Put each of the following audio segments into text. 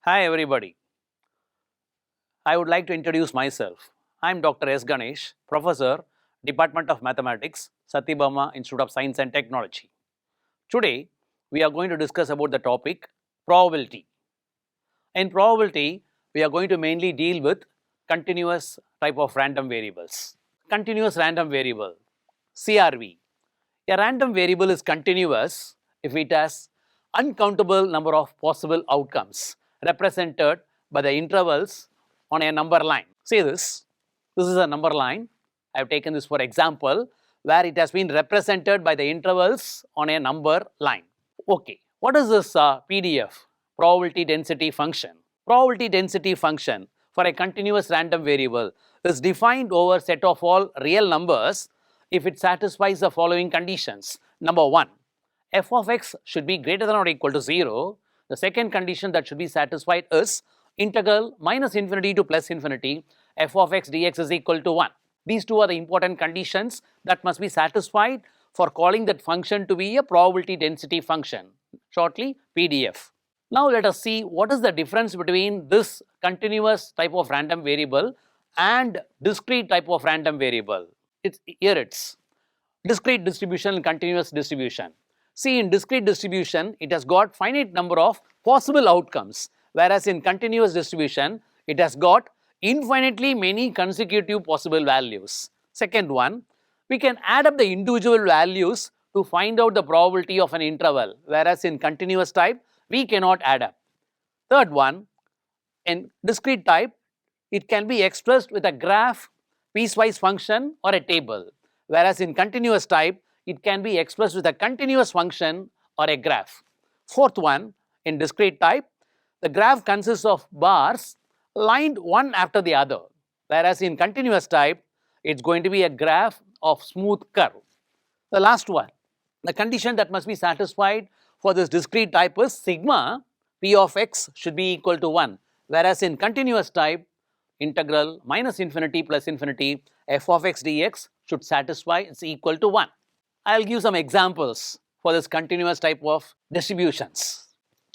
Hi everybody. I would like to introduce myself. I am Dr.S.Ganesh, Professor, Department of Mathematics, Sathyabama Institute of Science and Technology. Today, we are going to discuss about the topic probability. In probability, we are going to mainly deal with continuous type of random variables. Continuous random variable, CRV. A random variable is continuous if it has uncountable number of possible outcomes represented by the intervals on a number line. See this is a number line. I have taken this for example where it has been represented by the intervals on a number line. Okay, what is this PDF, probability density function? Probability density function for a continuous random variable is defined over set of all real numbers if it satisfies the following conditions. Number 1, f of x should be greater than or equal to 0. The second condition that should be satisfied is integral minus infinity to plus infinity f of x dx is equal to 1. These two are the important conditions that must be satisfied for calling that function to be a probability density function, shortly PDF. Now let us see what is the difference between this continuous type of random variable and discrete type of random variable. It's discrete distribution and continuous distribution. See, in discrete distribution, it has got finite number of possible outcomes, whereas in continuous distribution, it has got infinitely many consecutive possible values. Second one, we can add up the individual values to find out the probability of an interval, whereas in continuous type, we cannot add up. Third one, in discrete type, it can be expressed with a graph, piecewise function or a table, whereas in continuous type, it can be expressed with a continuous function or a graph. Fourth one, in discrete type, the graph consists of bars lined one after the other, whereas in continuous type, it's going to be a graph of smooth curve. The last one, the condition that must be satisfied for this discrete type is sigma p of x should be equal to 1, whereas in continuous type, integral minus infinity plus infinity f of x dx should satisfy it's equal to 1. I will give some examples for this continuous type of distributions.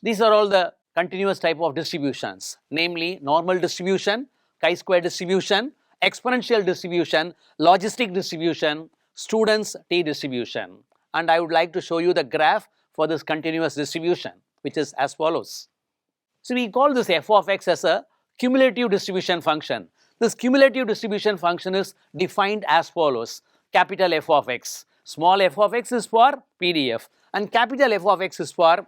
These are all the continuous type of distributions, namely normal distribution, chi-square distribution, exponential distribution, logistic distribution, students t distribution. And I would like to show you the graph for this continuous distribution, which is as follows. So we call this f of x as a cumulative distribution function. This cumulative distribution function is defined as follows. Capital F of x, small f of x is for PDF, and capital F of x is for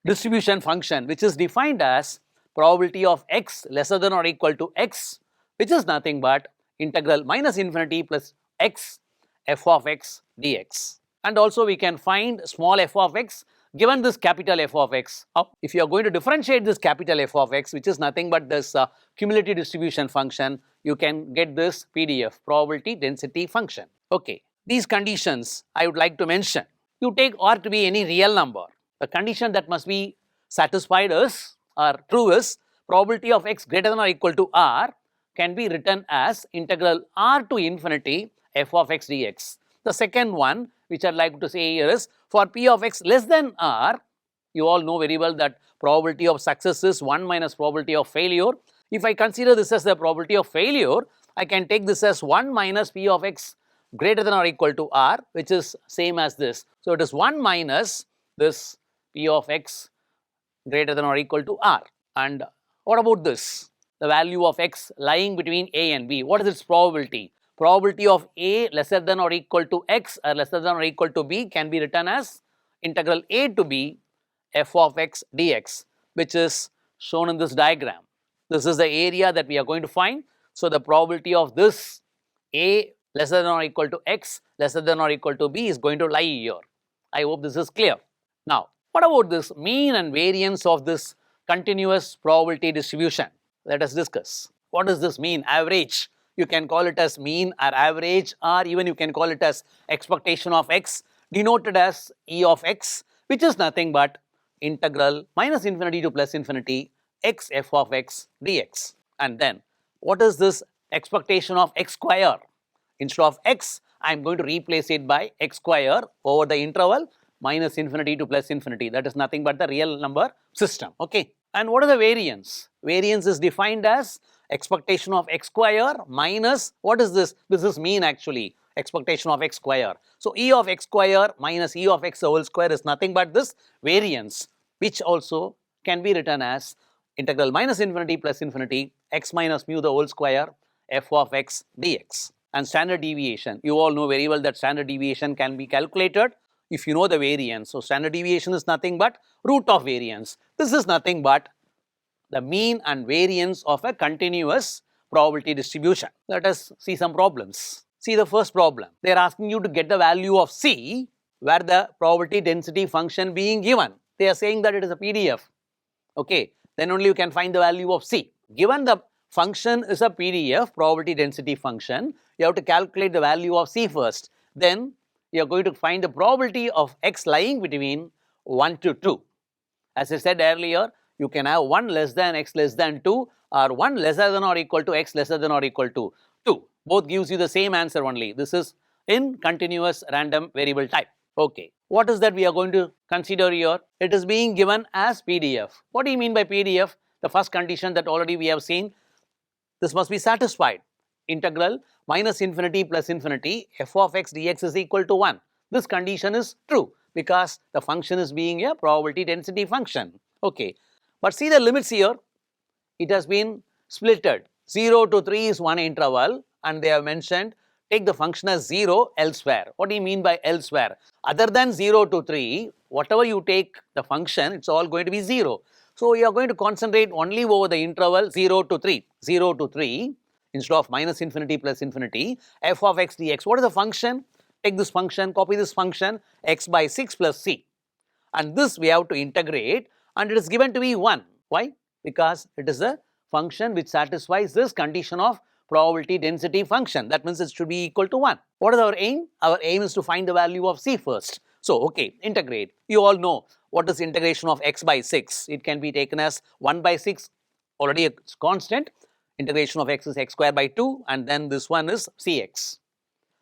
distribution function, which is defined as probability of x lesser than or equal to x, which is nothing but integral minus infinity plus x f of x dx. And also we can find small f of x given this capital F of x. If you are going to differentiate this capital F of x, which is nothing but this cumulative distribution function, you can get this PDF, probability density function. Okay, these conditions I would like to mention. You take R to be any real number. The condition that must be satisfied is, or true is, probability of x greater than or equal to R can be written as integral R to infinity f of x dx. The second one, which I'd like to say here is, for p of x less than R, you all know very well that probability of success is 1 minus probability of failure. If I consider this as the probability of failure, I can take this as 1 minus p of x greater than or equal to R, which is same as this. So it is 1 minus this p of x greater than or equal to R. And what about this? The value of x lying between a and b. What is its probability? Probability of a lesser than or equal to x or lesser than or equal to b can be written as integral a to b f of x dx, which is shown in this diagram. This is the area that we are going to find. So the probability of this a lesser than or equal to x lesser than or equal to b is going to lie here. I hope this is clear. Now, what about this mean and variance of this continuous probability distribution? Let us discuss. What does this mean? Average. You can call it as mean or average, or even you can call it as expectation of x, denoted as e of x, which is nothing but integral minus infinity to plus infinity x f of x dx. And then what is this expectation of x square? Instead of x, I am going to replace it by x square over the interval minus infinity to plus infinity. That is nothing but the real number system. Okay. And what is the variance? Variance is defined as expectation of x square minus, what is this? This is mean actually, expectation of x square. So, E of x square minus E of x whole square is nothing but this variance, which also can be written as integral minus infinity plus infinity x minus mu the whole square f of x dx. And standard deviation, you all know very well that standard deviation can be calculated if you know the variance. So, standard deviation is nothing but root of variance. This is nothing but the mean and variance of a continuous probability distribution. Let us see some problems. See the first problem. They are asking you to get the value of C where the probability density function being given. They are saying that it is a PDF. Okay, then only you can find the value of C. Given the function is a PDF, probability density function, you have to calculate the value of C first. Then you are going to find the probability of x lying between 1 to 2. As I said earlier, you can have 1 less than x less than 2 or 1 lesser than or equal to x lesser than or equal to 2. Both gives you the same answer only. This is in continuous random variable type. Okay. What is that we are going to consider here? It is being given as PDF. What do you mean by PDF? The first condition that already we have seen, this must be satisfied. Integral minus infinity plus infinity f of x dx is equal to 1. This condition is true because the function is being a probability density function. Okay. But see the limits here, it has been splitted. 0 to 3 is one interval and they have mentioned take the function as 0 elsewhere. What do you mean by elsewhere? Other than 0 to 3, whatever you take the function, it's all going to be 0. So, you are going to concentrate only over the interval 0 to 3. 0 to 3 instead of minus infinity plus infinity, f of x dx. What is the function? Take this function, copy this function, x by 6 plus c. And this we have to integrate and it is given to be 1. Why? Because it is a function which satisfies this condition of probability density function. That means it should be equal to 1. What is our aim? Our aim is to find the value of c first. So, okay, integrate. You all know what is integration of x by 6. It can be taken as 1 by 6, already a constant. Integration of x is x square by 2 and then this one is cx.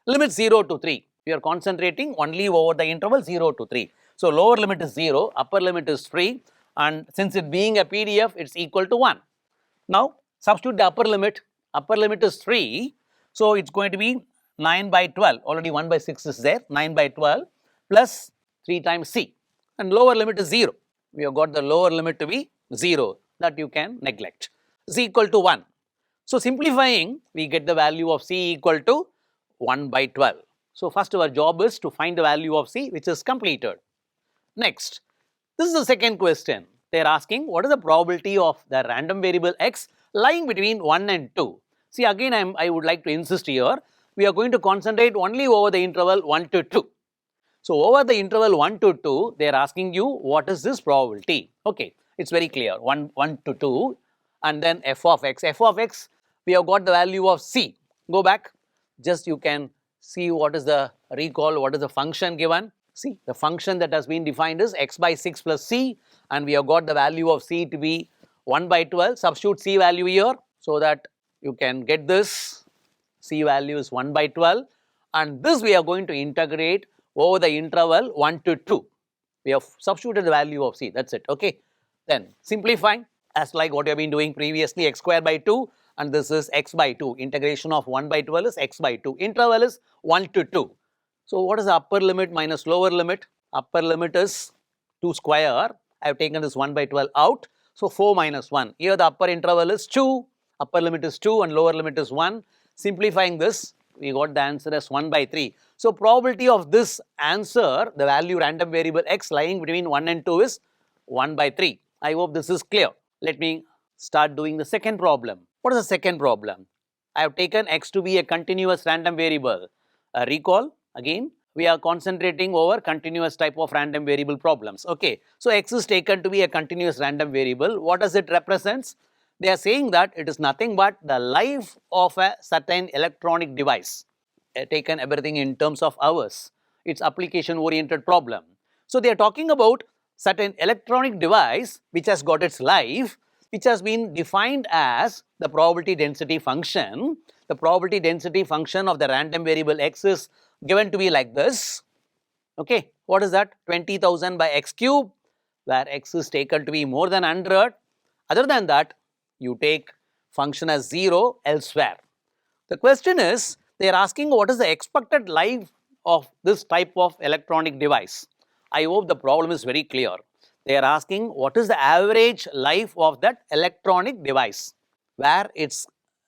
Limit 0 to 3. We are concentrating only over the interval 0 to 3. So, lower limit is 0, upper limit is 3 and since it being a PDF, it is equal to 1. Now, substitute the upper limit is 3. So, it is going to be 9 by 12, already 1 by 6 is there, 9 by 12 plus 3 times c and lower limit is 0. We have got the lower limit to be 0, that you can neglect, is equal to 1. So, simplifying, we get the value of c equal to 1 by 12. So, first our job is to find the value of c, which is completed. Next, this is the second question. They are asking what is the probability of the random variable x lying between 1 and 2. See, again I would like to insist here, we are going to concentrate only over the interval 1 to 2. So, over the interval 1 to 2, they are asking you what is this probability. Okay, it is very clear, 1 to 2 and then f of x. F of x, we have got the value of c. Go back, just you can see what is the recall, what is the function given. See, the function that has been defined is x by 6 plus c and we have got the value of c to be 1 by 12. Substitute c value here so that you can get this. C value is 1 by 12 and this we are going to integrate over the interval 1 to 2. We have substituted the value of c, that is it. Okay. Then simplifying as like what you have been doing previously, x square by 2 and this is x by 2. Integration of 1 by 12 is x by 2. Interval is 1 to 2. So, what is the upper limit minus lower limit? Upper limit is 2 square. I have taken this 1 by 12 out. So, 4 minus 1. Here the upper interval is 2. Upper limit is 2 and lower limit is 1. Simplifying this, we got the answer as 1 by 3. So, probability of this answer, the value random variable x lying between 1 and 2 is 1 by 3. I hope this is clear. Let me start doing the second problem. What is the second problem? I have taken x to be a continuous random variable. Recall again, we are concentrating over continuous type of random variable problems. Okay. So, x is taken to be a continuous random variable. What does it represents? They are saying that it is nothing but the life of a certain electronic device. Taken everything in terms of hours. It's application oriented problem. So, they are talking about certain electronic device which has got its life, which has been defined as the probability density function. The probability density function of the random variable x is given to be like this. Okay. What is that? 20,000 by x cube, where x is taken to be more than 100 Other than that, you take function as 0 elsewhere. The question is, they are asking what is the expected life of this type of electronic device. I hope the problem is very clear. They are asking what is the average life of that electronic device, where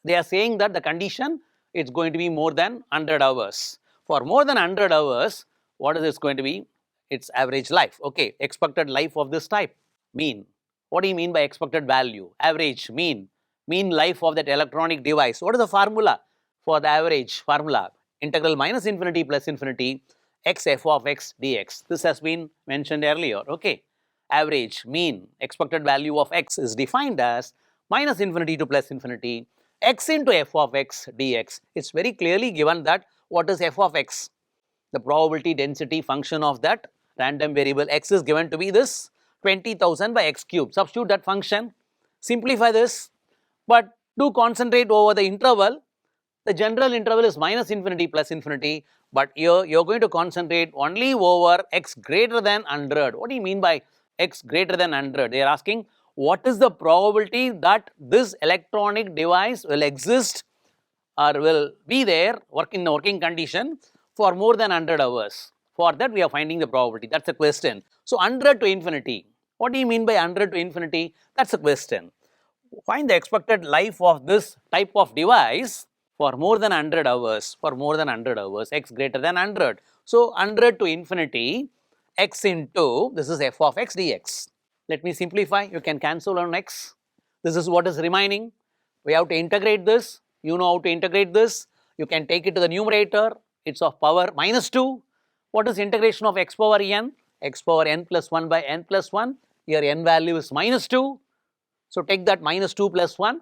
they are saying that the condition it's going to be more than 100 hours. For more than 100 hours, what is this going to be? Its average life. Okay, expected life of this type. Mean. What do you mean by expected value? Average, mean life of that electronic device. What is the formula for the average formula? Integral minus infinity plus infinity x f of x dx. This has been mentioned earlier. Okay, average, mean, expected value of x is defined as minus infinity to plus infinity x into f of x dx. It's very clearly given that what is f of x? The probability density function of that random variable x is given to be this 20,000 by x cube. Substitute that function, simplify this, but do concentrate over the interval. The general interval is minus infinity plus infinity, but here you are going to concentrate only over x greater than 100. What do you mean by x greater than 100? They are asking what is the probability that this electronic device will exist or will be there in the working condition for more than 100 hours. For that we are finding the probability. That's a question. So 100 to infinity. What do you mean by 100 to infinity? That's a question. Find the expected life of this type of device for more than 100 hours, x greater than 100. So 100 to infinity, x into, this is f of x dx. Let me simplify, you can cancel on x. This is what is remaining. We have to integrate this. You know how to integrate this. You can take it to the numerator. It's of power minus 2. What is integration of x power n? X power n plus 1 by n plus 1. Here n value is minus 2. So take that minus 2 plus 1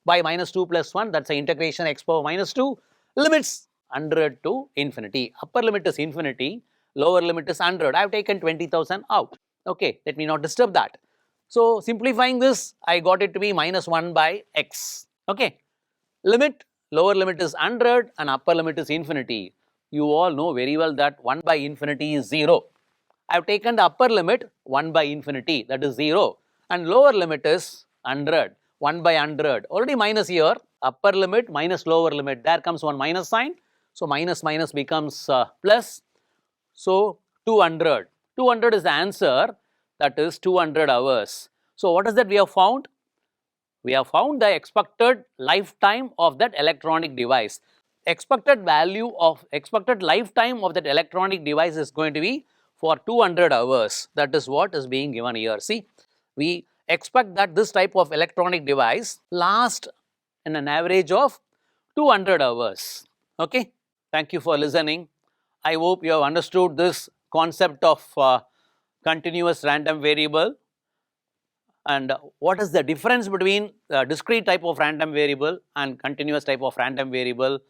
by minus 2 plus 1. That's the integration x power minus 2. Limits 100 to infinity. Upper limit is infinity. Lower limit is 100. I have taken 20,000 out. Okay, let me not disturb that. So simplifying this, I got it to be minus 1 by x. Okay. Limit, lower limit is 100 and upper limit is infinity. You all know very well that 1 by infinity is 0. I have taken the upper limit 1 by infinity, that is 0, and lower limit is 100, 1 by 100. Already minus here, upper limit minus lower limit, there comes one minus sign. So minus minus becomes plus. So 200. 200 is the answer, that is 200 hours. So what is that we have found? We have found the expected lifetime of that electronic device. Expected lifetime of that electronic device is going to be for 200 hours. That is what is being given here. See, we expect that this type of electronic device lasts in an average of 200 hours. Okay. Thank you for listening. I hope you have understood this concept of continuous random variable and what is the difference between discrete type of random variable and continuous type of random variable,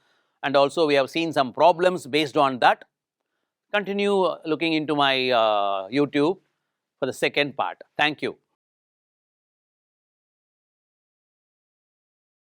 and also we have seen some problems based on that. Continue looking into my YouTube for the second part. Thank you.